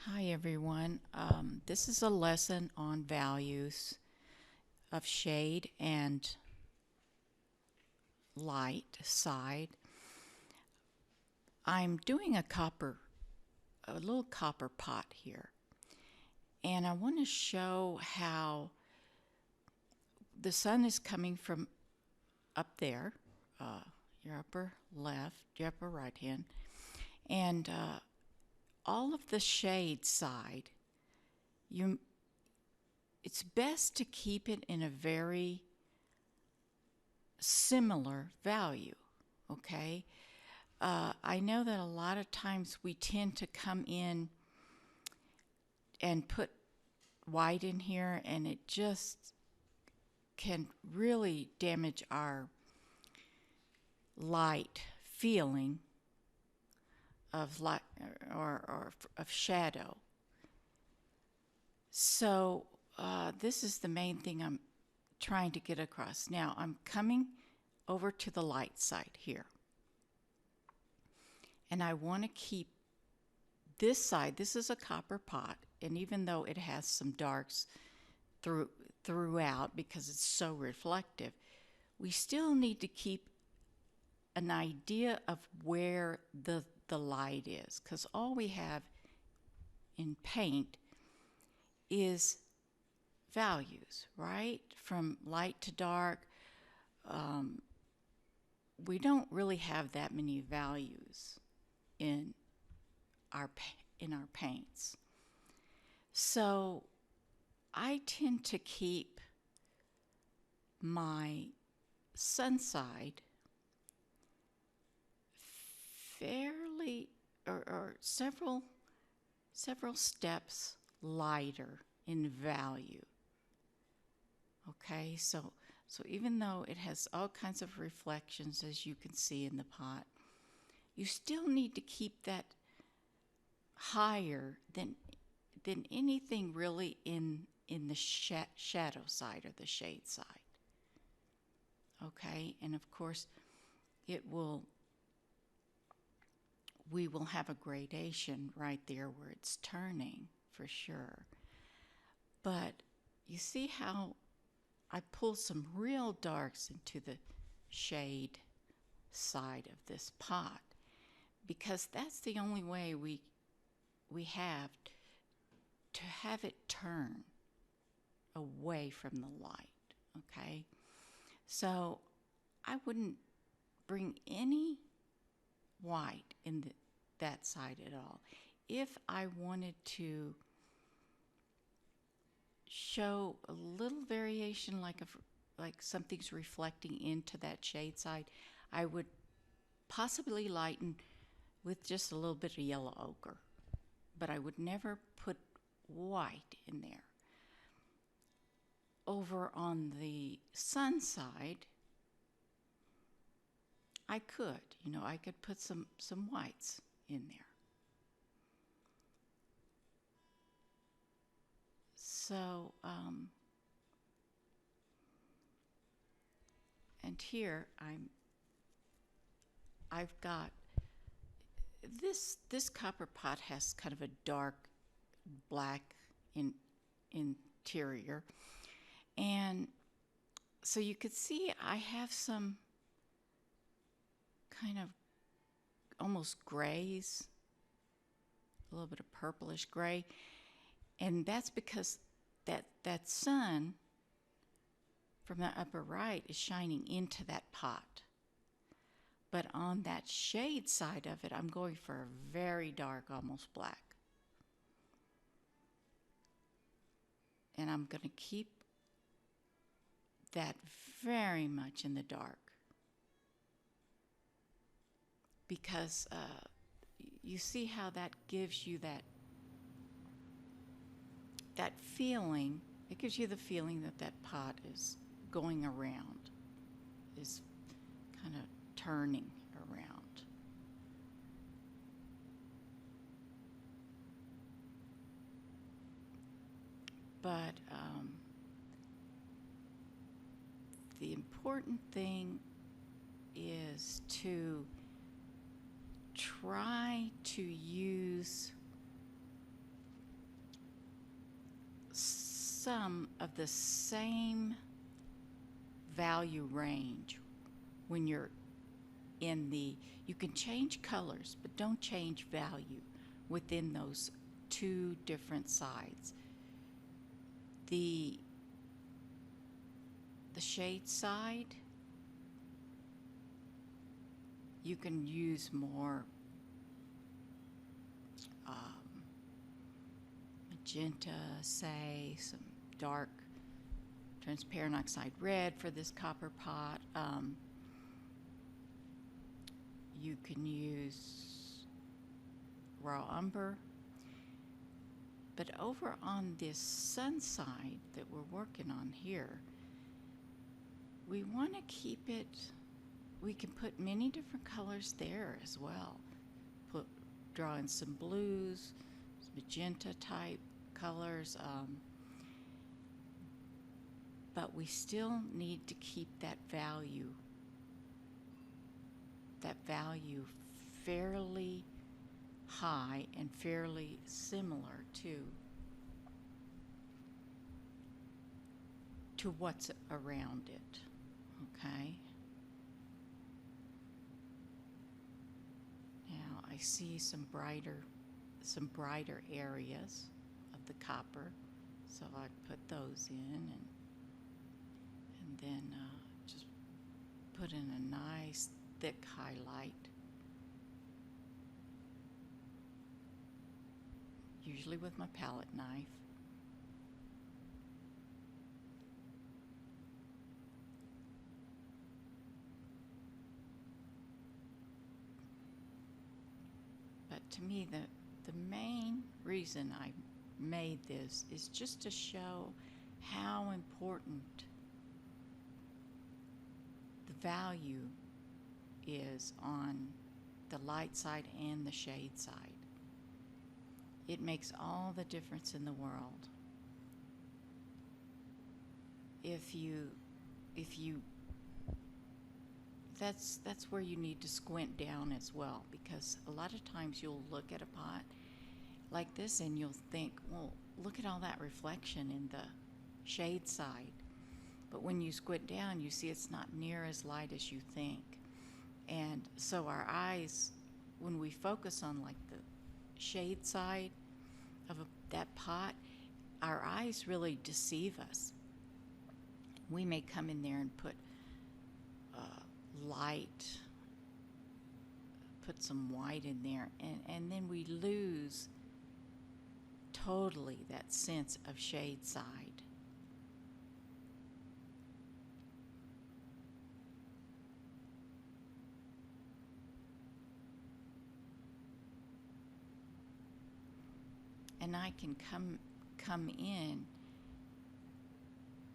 Hi everyone. This is a lesson on values of shade and light side. I'm doing a little copper pot here, and I want to show how the sun is coming from up there, your upper left, your upper right hand, and all of the shade side. You, it's best to keep it in a very similar value, okay? I know that a lot of times we tend to come in and put white in here, and it just can really damage our light feeling of light or of shadow. So this is the main thing I'm trying to get across. Now I'm coming over to the light side here, and I want to keep this side. This is a copper pot, and even though it has some darks throughout because it's so reflective, we still need to keep an idea of where the light is, because all we have in paint is values, right? From light to dark. We don't really have that many values in our paints. So I tend to keep my sun side fairly or several steps lighter in value. Okay, so even though it has all kinds of reflections, as you can see in the pot, you still need to keep that higher than anything really in the shadow side or the shade side. Okay, and of course it will we will have a gradation right there where it's turning for sure. But you see how I pull some real darks into the shade side of this pot, because that's the only way we have to have it turn away from the light. Okay, so I wouldn't bring any white in that side at all. If I wanted to show a little variation, like something's reflecting into that shade side, I would possibly lighten with just a little bit of yellow ochre, but I would never put white in there. Over on the sun side, I could put some whites in there. So, and here I've got this copper pot has kind of a dark black interior, and so you could see I have some kind of almost grays, a little bit of purplish gray, and that's because that sun from the upper right is shining into that pot. But on that shade side of it, I'm going for a very dark, almost black. And I'm going to keep that very much in the dark, because you see how that gives you that feeling. It gives you the feeling that pot is going around, is kind of turning around. But the important thing is to try to use some of the same value range when you're in the, you can change colors, but don't change value within those two different sides. The shade side, you can use more magenta, say, some dark transparent oxide red for this copper pot. You can use raw umber. But over on this sun side that we're working on here, we want to keep it, we can put many different colors there as well. Draw in some blues, some magenta type colors, but we still need to keep that value fairly high and fairly similar to what's around it, okay? Now I see some brighter areas of the copper, so I put those in and then just put in a nice thick highlight, usually with my palette knife. But to me, the main reason I made this is just to show how important the value is on the light side and the shade side. It makes all the difference in the world. That's where you need to squint down as well, because a lot of times you'll look at a pot like this and you'll think, well, look at all that reflection in the shade side. But when you squint down, you see it's not near as light as you think. And so our eyes, when we focus on like the shade side of that pot, our eyes really deceive us. We may come in there and put light, put some white in there, and then we lose totally that sense of shade side. And I can come in,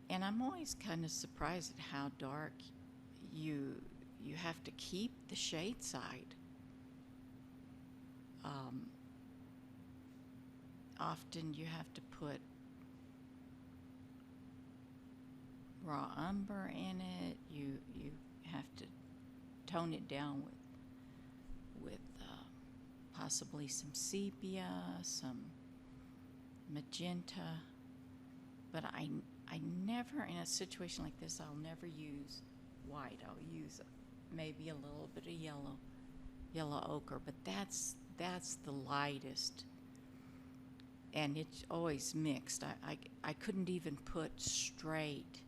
and I'm always kind of surprised at how dark you have to keep the shade side. Often you have to put raw umber in it. You have to tone it down with possibly some sepia, some magenta. But I never, in a situation like this, I'll never use white. I'll use maybe a little bit of yellow ochre, but that's the lightest, and it's always mixed. I couldn't even put straight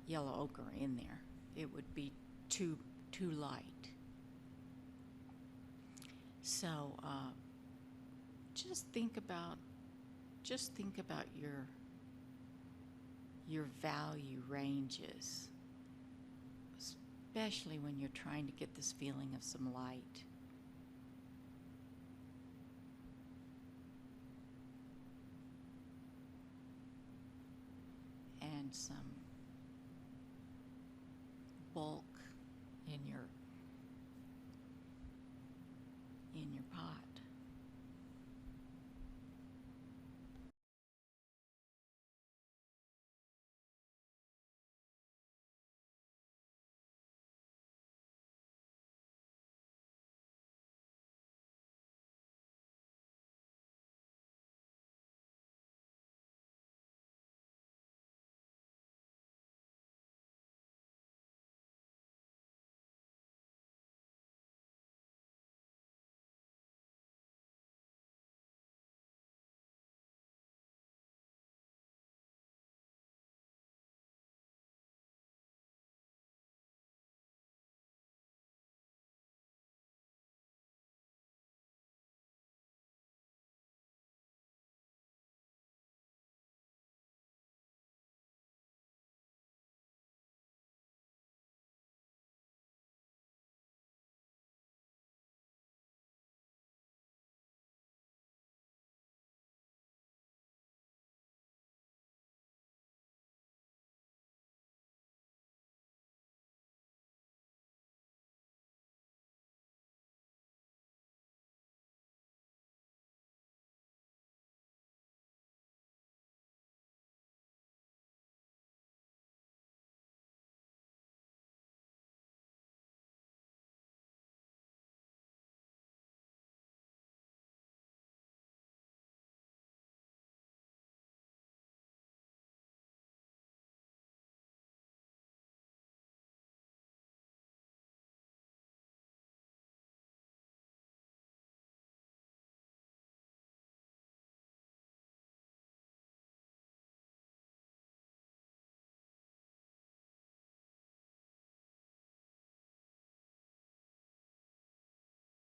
yellow ochre in there. It would be too light. So just think about your value ranges, especially when you're trying to get this feeling of some light. And some bulk